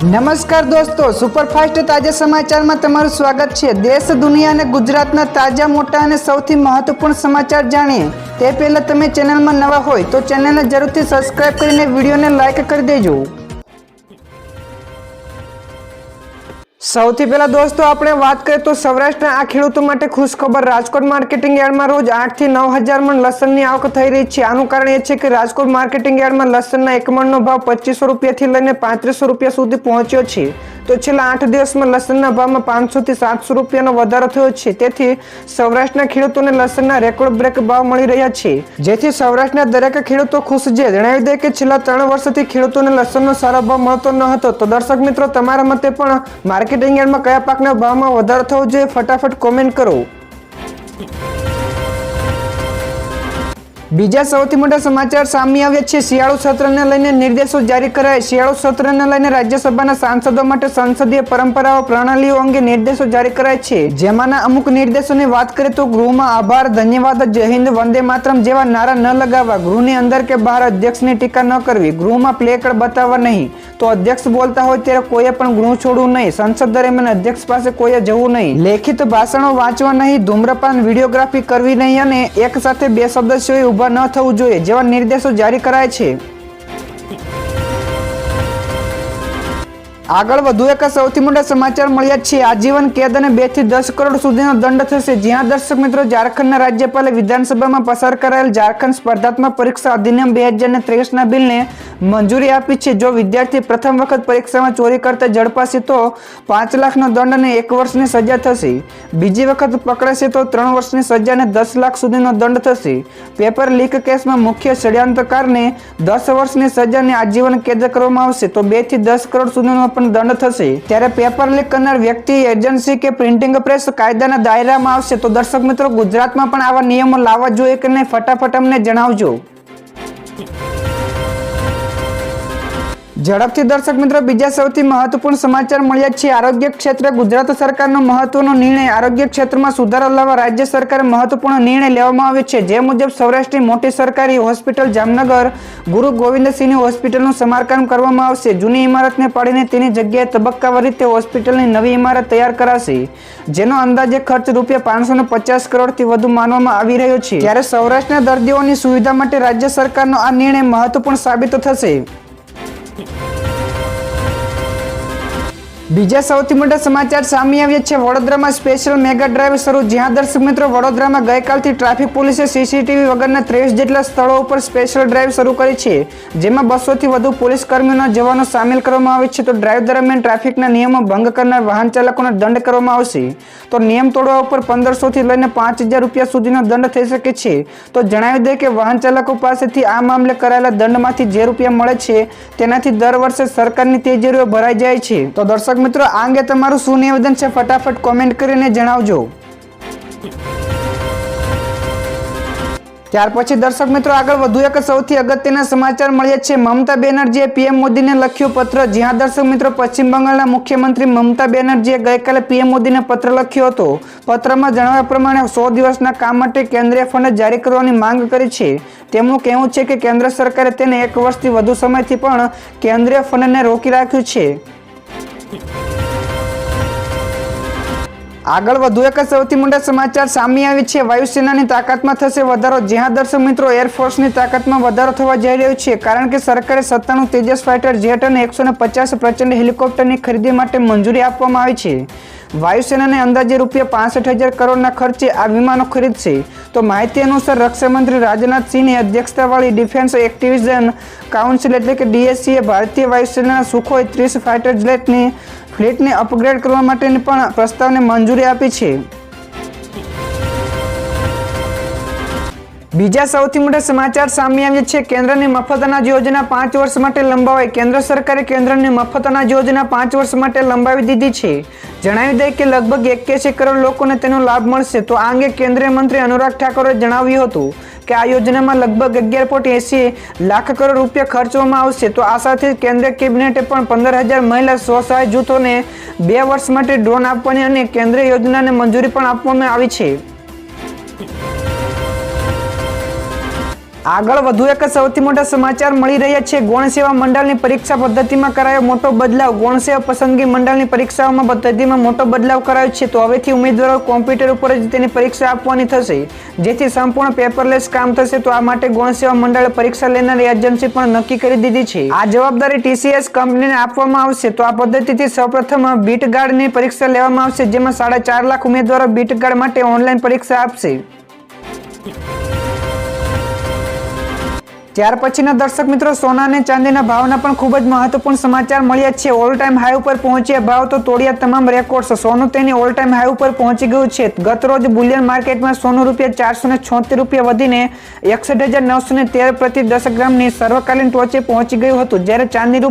નમસ્કાર દોસ્તો, સુપરફાસ્ટ તાજા સમાચારમાં તમારું સ્વાગત છે। દેશ, દુનિયા અને ગુજરાતના તાજા, મોટા અને સૌથી મહત્વપૂર્ણ સમાચાર જાણીએ તે પહેલા તમે ચેનલમાં નવા હોય તો ચેનલને જરૂરથી સબસ્ક્રાઇબ કરીને વિડીયોને લાઇક કરી દેજો। સૌથી પહેલા દોસ્તો આપણે વાત કરીએ તો સૌરાષ્ટ્રના આ ખેડૂતો માટે ખુશ ખબર। રાજકોટ માર્કેટિંગ યાર્ડમાં રોજ 8 થી 9,000 મણ લસણની આવક થઈ રહી છે। આનું કારણ એ છે કે રાજકોટ માર્કેટિંગ યાર્ડમાં લસણના એક મણનો ભાવ 2500 રૂપિયાથી લઈને 3500 રૂપિયા સુધી પહોંચ્યો છે। તો છેલ્લા 8 દિવસમાં લસણના ભાવમાં 500 થી 700 રૂપિયાનો વધારો થયો છે। તેથી સૌરાષ્ટ્રના ખેડૂતોને લસણના રેકોર્ડ બ્રેક ભાવ મળી રહ્યા છે, જેથી સૌરાષ્ટ્રના દરેક ખેડૂતો ખુશ છે। જણાવી દે કે છેલ્લા 3 વર્ષથી ખેડૂતોને લસણનો સારો ભાવ મળતો ન હતો। તો દર્શક મિત્રો, તમારા મતે પણ માર્કેટિંગ યાર્ડમાં કયા પાકના ભાવમાં વધારો થવો જોઈએ? ફટાફટ કોમેન્ટ કરો। બીજા સૌથી મોટા સમાચાર સામે આવ્યા છે। શિયાળુ સત્રને લઈને નિર્દેશો જારી કરાયા। શિયાળુ સત્રને લઈને રાજ્યસભાના સાંસદો માટે સંસદીય પરંપરાઓ, પ્રણાલીઓ અંગે નિર્દેશો જારી કરાયા છે। જેમાંના અમુક નિર્દેશોની વાત કરીએ તો ગૃહમાં આભાર, ધન્યવાદ, જય હિન્દ, વંદે માતરમ જેવા નારા ન લગાવવા, ગૃહની અંદર કે બહાર અધ્યક્ષની ટીકા ન કરવી, ગૃહમાં પ્લે કાર્ડ બતાવવા નહીં, તો અધ્યક્ષ બોલતા હોય ત્યારે કોઈએ પણ ગૃહ છોડવું નહીં, સંસદ દરમિયાન અધ્યક્ષ પાસે કોઈએ જવું નહીં, લેખિત ભાષણો વાંચવા નહીં, ધૂમ્રપાન, વિડીયોગ્રાફી કરવી નહીં અને એક સાથે 2 સદસ્યોએ ઊભા ન થવું જોઈએ જેવા નિર્દેશો જારી કરાય છે। આગળ વધુ એક સૌથી મોટા સમાચાર મળ્યા છે। આજીવન કેદ અને 2 થી 10 કરોડ સુધીનો દંડ થશે। જ્યાં દર્શક મિત્રો, ઝારખંડના રાજ્યપાલે વિધાનસભામાં પસાર કરાયેલ ઝારખંડ સ્પર્ધાત્મક પરીક્ષા અધિનિયમ 2023ના બિલને મંજૂરી આપી છે। જો વિદ્યાર્થી પ્રથમ વખત પરીક્ષામાં ચોરી કરતા ઝડપાશે તો 5 લાખનો દંડ અને 1 વર્ષની સજા થશે। બીજી વખત પકડાશે તો 3 વર્ષની સજા અને 10 લાખ સુધીનો દંડ થશે। પેપર લીક કેસમાં મુખ્ય ષડયંત્રકારને 10 વર્ષની સજા અને આજીવન કેદ કરવામાં આવશે, તો 2 થી 10 કરોડ સુધીનો દંડ થશે। ત્યારે પેપર લીક કરનાર વ્યક્તિ, એજન્સી કે પ્રિન્ટિંગ પ્રેસ કાયદાના દાયરામાં આવશે। તો દર્શક મિત્રો, ગુજરાતમાં પણ આવા નિયમો લાવવા જોઈએ કે નહીં? ફટાફટ અમને જણાવજો। ઝડપથી દર્શક મિત્રો, બીજા સૌથી મહત્વપૂર્ણ સમાચાર મળ્યા છે। આરોગ્ય ક્ષેત્રે ગુજરાત સરકારનો મહત્વનો નિર્ણય। આરોગ્ય ક્ષેત્રમાં સુધારો લાવવા રાજ્ય સરકારે મહત્વપૂર્ણ નિર્ણય લેવામાં આવ્યો છે। જે મુજબ સૌરાષ્ટ્રની મોટી સરકારી હોસ્પિટલ જામનગર ગુરુ ગોવિંદસિંહની હોસ્પિટલનું સમારકામ કરવામાં આવશે। જૂની ઇમારતને પાડીને તેની જગ્યાએ તબક્કાવાર રીતે હોસ્પિટલની નવી ઇમારત તૈયાર કરાશે, જેનો અંદાજે ખર્ચ રૂપિયા 550 કરોડથી વધુ માનવામાં આવી રહ્યો છે। ત્યારે સૌરાષ્ટ્રના દર્દીઓની સુવિધા માટે રાજ્ય સરકારનો આ નિર્ણય મહત્વપૂર્ણ સાબિત થશે। બીજા સૌથી મોટા સમાચાર સામે આવ્યા છે। વડોદરામાં સ્પેશિયલ મેગા ડ્રાઈવ શરૂ। જ્યાં દર્શક મિત્રો, વડોદરામાં ગઈકાલથી ટ્રાફિક પોલીસે સીસીટીવી વગરના 23 જેટલા સ્થળો ઉપર સ્પેશિયલ ડ્રાઈવ શરૂ કરી છે, જેમાં 200 થી વધુ પોલીસ કર્મીઓના જવાનો સામેલ કરવામાં આવે છે। તો ડ્રાઈવ દરમિયાન ટ્રાફિકના નિયમો ભંગ કરનાર વાહન ચાલકોને દંડ કરવામાં આવશે। તો નિયમ તોડવા ઉપર 1500 થી લઈને 5000 રૂપિયા સુધીનો દંડ થઈ શકે છે। તો જણાવી દે કે વાહન ચાલકો પાસેથી આ મામલે કરાયેલા દંડમાંથી જે રૂપિયા મળે છે તેનાથી દર વર્ષે સરકારની તિજોરીઓ ભરાઈ જાય છે। તો દર્શક મિત્રો, આ અંગે તમારું શું નિવેદન છે? ફટાફટ કોમેન્ટ કરીને જણાવજો। ત્યાર પછી દર્શક મિત્રો, આગળ વધુ એક સૌથી અગત્યના સમાચાર મળ્યા છે। મમતા બેનર્જીએ પીએમ મોદીને લખ્યું પત્ર। જ્યાં દર્શક મિત્રો, પશ્ચિમ બંગાળના મુખ્યમંત્રી મમતા બેનર્જીએ ગઈકાલે પીએમ મોદીને પત્ર લખ્યો હતો। પત્રમાં જણાવ્યા પ્રમાણે 100 દિવસના કામ માટે કેન્દ્રીય ફંડ જારી કરવાની માંગ કરી છે। તેમનું કહેવું છે કે કેન્દ્ર સરકારે તેને 1 વર્ષથી વધુ સમયથી પણ કેન્દ્રીય ફંડને રોકી રાખ્યું છે। આગળ વધુ એક સૌથી મોટા સમાચાર સામે આવી છે। વાયુસેનાની તાકાતમાં થશે વધારો। જ્યાં દર્શક મિત્રો, એરફોર્સની તાકાતમાં વધારો થવા જઈ રહ્યો છે, કારણ કે સરકારે 97 તેજસ ફાઇટર જેટ અને 150 પ્રચંડ હેલિકોપ્ટરની ખરીદી માટે મંજૂરી આપવામાં આવી છે। વાયુસેનાને અંદાજે રૂપિયા 65,000 કરોડના ખર્ચે આ વિમાનો ખરીદશે। તો માહિતી અનુસાર રક્ષામંત્રી રાજનાથસિંહની અધ્યક્ષતાવાળી ડિફેન્સ એક્વિઝિશન કાઉન્સિલ એટલે કે ડીએસસીએ ભારતીય વાયુસેનાના સુખોઈ 30 ફાઇટર જેટની ફ્લીટને અપગ્રેડ કરવા માટેની પણ પ્રસ્તાવને મંજૂરી આપી છે। બીજા સૌથી મોટા સમાચાર સામે આવ્યા છે। કેન્દ્રની મફત અનાજ યોજના 5 વર્ષ માટે લંબાવાઈ। કેન્દ્ર સરકારે કેન્દ્રની મફત અનાજ યોજના 5 વર્ષ માટે લંબાવી દીધી છે। જણાવી દઈએ કે લગભગ 81 કરોડ લોકોને તેનો લાભ મળશે। તો આ અંગે કેન્દ્રીય મંત્રી અનુરાગ ઠાકુરે જણાવ્યું હતું કે આ યોજનામાં લગભગ 11.80 લાખ કરોડ રૂપિયા ખર્ચવામાં આવશે। તો આ સાથે કેન્દ્રીય કેબિનેટે પણ 15,000 મહિલા સ્વસહાય જૂથોને 2 વર્ષ માટે ડ્રોન આપવાની અને કેન્દ્રીય યોજનાને મંજૂરી પણ આપવામાં આવી છે। આગળ વધુ એક સૌથી મોટા સમાચાર મળી રહ્યા છે. ગૌણ સેવા મંડળની પરીક્ષા પદ્ધતિમાં કરાયો મોટો બદલાવ. ગૌણ સેવા પસંદગી મંડળની પરીક્ષાઓમાં પદ્ધતિમાં મોટો બદલાવ કરાયો છે. તો હવેથી ઉમેદવારો કોમ્પ્યુટર ઉપર જ તેની પરીક્ષા આપવાની થશે, જેથી સંપૂર્ણ પેપરલેસ કામ થશે. તો આ માટે ગૌણ સેવા મંડળે પરીક્ષા લેનારી એજન્સી પણ નક્કી કરી દીધી છે. આ જવાબદારી TCS કંપનીને આપવામાં આવશે. તો આ પદ્ધતિથી સૌપ્રથમ બીટ ગાર્ડની પરીક્ષા લેવામાં આવશે, જેમાં 4.5 લાખ ઉમેદવારો બીટ ગાર્ડ માટે ઓનલાઈન પરીક્ષા આપશે. ત્યાર પછીના દર્શક મિત્રો, સોના અને ચાંદીના ભાવના પણ ખૂબ જ મહત્વપૂર્ણ સમાચાર મળ્યા છે. ઓલ ટાઈમ હાઈ ઉપર પહોંચ્યા ભાવ તો તોડ્યા તમામ રેકોર્ડ્સ. સોનું તેની ઓલ ટાઈમ હાઈ ઉપર પહોંચી ગયું છે. ગત રોજ બુલિયન માર્કેટમાં સોનું ₹476 વધીને 61,913 પ્રતિ 10 ગ્રામની સર્વકાલીન ટોચે પહોંચી ગયું હતું, જ્યારે ચાંદી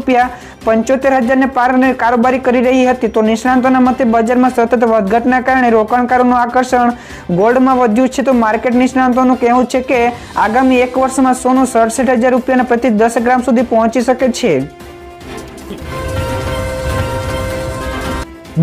₹75,000 પાર કારોબારી કરી રહી હતી. તો નિષ્ણાંતોના મતે બજારમાં સતત વધઘટના કારણે રોકાણકારોનું આકર્ષણ ગોલ્ડમાં વધ્યું છે. તો માર્કેટ નિષ્ણાંતોનું કહેવું છે કે આગામી એક વર્ષમાં સોનું ₹67,000 પ્રતિ 10 ગ્રામ સુધી પહોંચી શકે છે.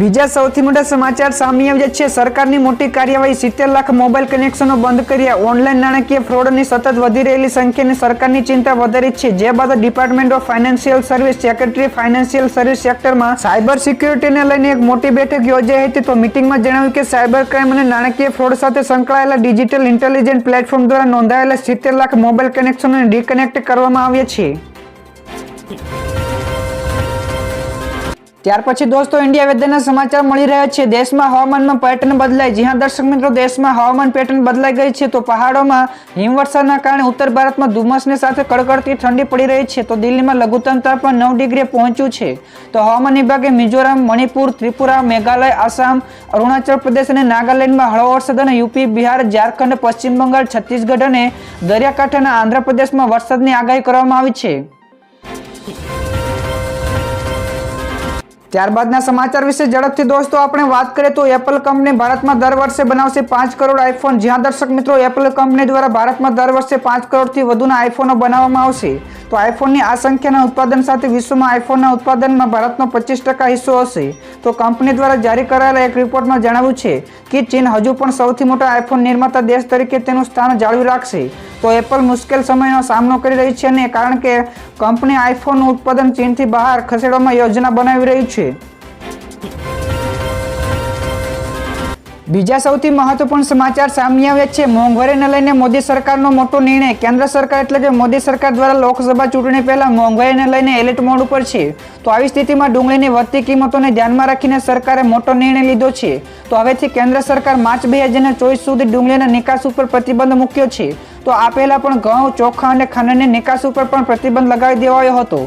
બીજા સૌથી મોટા સમાચાર સામે આવ્યા છે. સરકારની મોટી કાર્યવાહી. 70 લાખ મોબાઈલ કનેક્શનો બંધ કર્યા. ઓનલાઈન નાણાકીય ફ્રોડની સતત વધી રહેલી સંખ્યાને સરકારની ચિંતા વધારી છે. જે બાદ department of financial service secretary financial service સેક્ટરમાં સાયબર સિક્યુરિટીને લઈને એક મોટી બેઠક યોજાઈ હતી. તો મીટિંગમાં જણાવ્યું કે સાયબર ક્રાઇમ અને નાણાકીય ફ્રોડ સાથે સંકળાયેલા ડિજિટલ ઇન્ટેલિજન્સ પ્લેટફોર્મ દ્વારા નોંધાયેલા 70 લાખ મોબાઈલ કનેક્શનોને ડિકનેક્ટ કરવામાં આવ્યા છે. ત્યાર પછી દોસ્તો, ઇન્ડિયા વેધરના સમાચાર મળી રહ્યા છે. દેશમાં હવામાનમાં પેટર્ન બદલાઈ. જી હા દર્શક મિત્રો, દેશમાં હવામાન પેટર્ન બદલાઈ ગઈ છે. તો પહાડોમાં હિમવર્ષાના કારણે ઉત્તર ભારતમાં ધુમ્મસની સાથે કડકડતી ઠંડી પડી રહી છે. તો દિલ્હીમાં લઘુત્તમ તાપમાન 9 ડિગ્રીએ પહોંચ્યું છે. તો હવામાન વિભાગે મિઝોરમ, મણિપુર, ત્રિપુરા, મેઘાલય, આસામ, અરુણાચલ પ્રદેશ અને નાગાલેન્ડમાં હળવો વરસાદ અને યુપી, બિહાર, ઝારખંડ, પશ્ચિમ બંગાળ, છત્તીસગઢ અને દરિયાકાંઠાના આંધ્રપ્રદેશમાં વરસાદની આગાહી કરવામાં આવી છે. ત્યારબાદના સમાચાર વિશે ઝડપથી દોસ્તો આપણે વાત કરીએ તો એપલ કંપની ભારતમાં દર વર્ષે બનાવશે 5 કરોડ આઈફોન. જ્યાં દર્શક મિત્રો, એપલ કંપની દ્વારા ભારતમાં દર વર્ષે 5 કરોડથી વધુના આઈફોનો બનાવવામાં આવશે. તો આઈફોનની આ સંખ્યાના ઉત્પાદન સાથે વિશ્વમાં આઈફોનના ઉત્પાદનમાં ભારતનો 25% હિસ્સો હશે. તો કંપની દ્વારા જારી કરાયેલા એક રિપોર્ટમાં જણાવ્યું છે કે ચીન હજુ પણ સૌથી મોટા આઈફોન નિર્માતા દેશ તરીકે તેનું સ્થાન જાળવી રાખશે. તો એપલ મુશ્કેલ સમયનો સામનો કરી રહી છે, અને કારણ કે કંપની આઈફોનનું ઉત્પાદન ચીનથી બહાર ખસેડવામાં યોજના બનાવી રહી છે. બીજા સૌથી મહત્વપૂર્ણ સમાચાર સામે આવ્યા છે. મોંઘવારીને લઈને મોદી સરકારનો મોટો નિર્ણય. કેન્દ્ર સરકાર એટલે કે મોદી સરકાર દ્વારા લોકસભા ચૂંટણી પહેલા મોંઘવારીને લઈને એલર્ટ મોડ ઉપર છે. તો આવી સ્થિતિમાં ડુંગળીની વધતી કિંમતોને ધ્યાનમાં રાખીને સરકારે મોટો નિર્ણય લીધો છે. તો હવેથી કેન્દ્ર સરકાર માર્ચ 2024 સુધી ડુંગળીના નિકાસ ઉપર પ્રતિબંધ મૂક્યો છે. તો આ પહેલા પણ ઘઉં, ચોખા અને ખાંડની નિકાસ ઉપર પણ પ્રતિબંધ લગાવી દેવાયો હતો.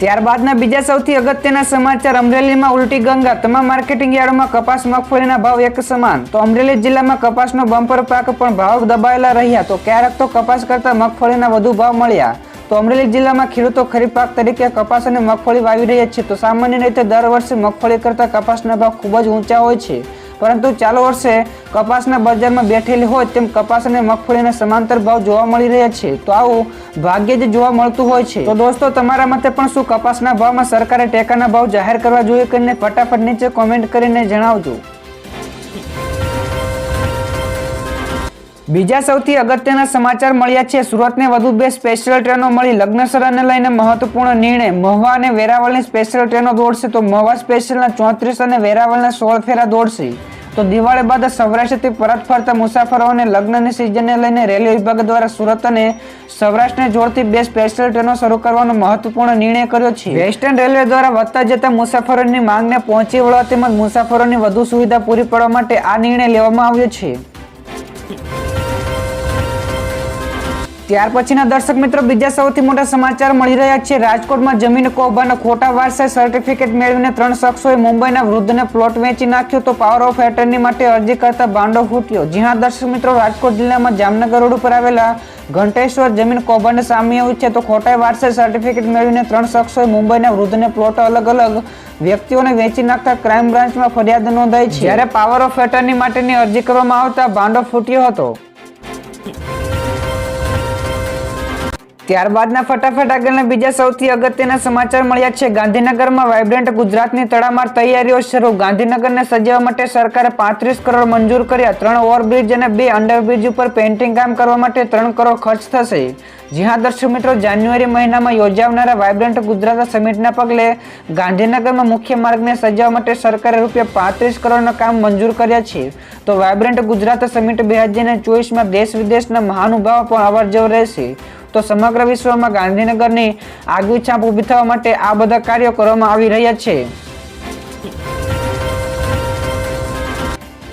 ત્યારબાદના બીજા સૌથી અગત્યના સમાચાર. અમરેલીમાં ઉલટી ગંગા. તમામ માર્કેટિંગ યાર્ડોમાં કપાસ, મગફળીના ભાવ એક સમાન. તો અમરેલી જિલ્લામાં કપાસનો બમ્પર પાક પણ ભાવ દબાયેલા રહ્યા. તો ક્યારેક તો કપાસ કરતા મગફળીના વધુ ભાવ મળ્યા. તો અમરેલી જિલ્લામાં ખેડૂતો ખરીફ પાક તરીકે કપાસ અને મગફળી વાવી રહ્યા છે. તો સામાન્ય રીતે દર વર્ષે મગફળી કરતા કપાસના ભાવ ખૂબ જ ઊંચા હોય છે, પરંતુ ચાલુ વર્ષે કપાસના બજારમાં બેઠેલી હોય તેમ કપાસ અને મગફળીના સમાંતર ભાવ જોવા મળી રહ્યા છે. તો આવું ભાગ્યે જ જોવા મળતું હોય છે. તો દોસ્તો, તમારા મતે પણ શું કપાસના ભાવમાં સરકારે ટેકાના ભાવ જાહેર કરવા જોઈએ કરીને ફટાફટ નીચે કોમેન્ટ કરીને જણાવજો. બીજા સૌથી અગત્યના સમાચાર મળ્યા છે. સુરતને વધુ 2 સ્પેશિયલ ટ્રેનો મળી. લગ્નસરાને લઈને મહત્વપૂર્ણ નિર્ણય. મહુવા અને વેરાવળની સ્પેશિયલ ટ્રેનો દોડશે. તો મહુવા સ્પેશિયલના 34 અને વેરાવળના 16 ફેરા દોડશે. તો દિવાળી બાદ સૌરાષ્ટ્રથી પરત ફરતા મુસાફરોને લગ્નની સિઝનને લઈને રેલવે વિભાગ દ્વારા સુરત અને સૌરાષ્ટ્રને જોડતી 2 સ્પેશિયલ ટ્રેનો શરૂ કરવાનો મહત્વપૂર્ણ નિર્ણય કર્યો છે. વેસ્ટર્ન રેલવે દ્વારા વધતા જતા મુસાફરોની માંગને પહોંચી વળવા તેમજ મુસાફરોની વધુ સુવિધા પૂરી પાડવા માટે આ નિર્ણય લેવામાં આવ્યો છે. ત્યાર પછીના દર્શક મિત્રો, બીજા સૌથી મોટા સમાચાર મળી રહ્યા છે. રાજકોટમાં જમીન કૌભાંડ. ખોટા વારસાઈ સર્ટિફિકેટ મેળવીને 3 શખ્સોએ મુંબઈના વૃદ્ધને પ્લોટ વેચી નાખ્યો. તો પાવર ઓફ એટર્ની માટે અરજી કરતા ભાંડો ફૂટ્યો. જી હા દર્શક મિત્રો, રાજકોટ જિલ્લામાં જામનગર રોડ ઉપર આવેલા ઘંટેશ્વર જમીન કૌભાંડ સામે આવ્યું છે. તો ખોટા વારસાઈ સર્ટિફિકેટ મેળવીને 3 શખ્સોએ મુંબઈના વૃદ્ધને પ્લોટ અલગ અલગ વ્યક્તિઓને વેચી નાખતા ક્રાઇમ બ્રાન્ચમાં ફરિયાદ નોંધાઈ છે. જ્યારે પાવર ઓફ એટર્ની માટેની અરજી કરવામાં આવતા ભાંડો ફૂટ્યો હતો. ત્યારબાદના ફટાફટ આગળના બીજા સૌથી અગત્યના સમાચાર મળ્યા છે. ગાંધીનગરમાં વાઇબ્રન્ટ ગુજરાતની તડામાર તૈયારીઓ શરૂ. ગાંધીનગરને સજાવવા માટે સરકારે 35 કરોડ મંજૂર કર્યા. 3 ઓવરબ્રિજ અને 2 અંડરબ્રિજ ઉપર પેઇન્ટિંગ કામ કરવા માટે 3 કરોડ ખર્ચ થશે. જી હા દર્શક મિત્રો, જાન્યુઆરી મહિનામાં યોજાનારા વાઇબ્રન્ટ ગુજરાત સમિટના પગલે ગાંધીનગરમાં મુખ્ય માર્ગને સજાવવા માટે સરકારે ₹35 કરોડના કામ મંજૂર કર્યા છે. તો વાઇબ્રન્ટ ગુજરાત સમિટ 2024માં દેશ વિદેશના મહાનુભાવો પણ અવરજવર રહેશે. તો સમગ્ર વિશ્વમાં ગાંધીનગરની આગવી છાપ ઊભી થવા માટે આ બધા કાર્યો કરવામાં આવી રહ્યા છે.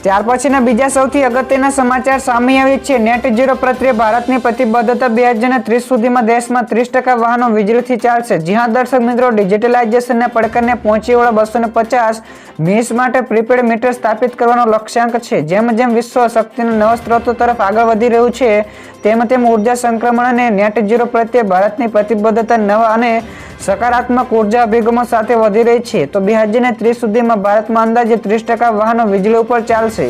ત્યાર પછીના બીજા સૌથી અગત્યના સમાચાર સામે આવ્યા છે. નેટ ઝીરો પ્રત્યે ભારતની પ્રતિબદ્ધતા 2030 સુધીમાં દેશમાં 30% વાહનો વીજળીથી ચાલશે. જી હા દર્શક મિત્રો, ડિજિટલાઇઝેશનના પડકારને પહોંચી વળવા 250 મીસ માટે પ્રીપેડ મીટર સ્થાપિત કરવાનો લક્ષ્યાંક છે. જેમ જેમ વિશ્વ શક્તિના નવા સ્ત્રોતો તરફ આગળ વધી રહ્યું છે, તેમ ઉર્જા સંક્રમણ અને નેટ ઝીરો પ્રત્યે ભારતની પ્રતિબદ્ધતા નવા અને સકારાત્મક ઉર્જા અભિગમો સાથે વધી રહી છે. તો 2030 સુધીમાં ભારતમાં અંદાજે 30% વાહનો વીજળી ઉપર ચાલશે.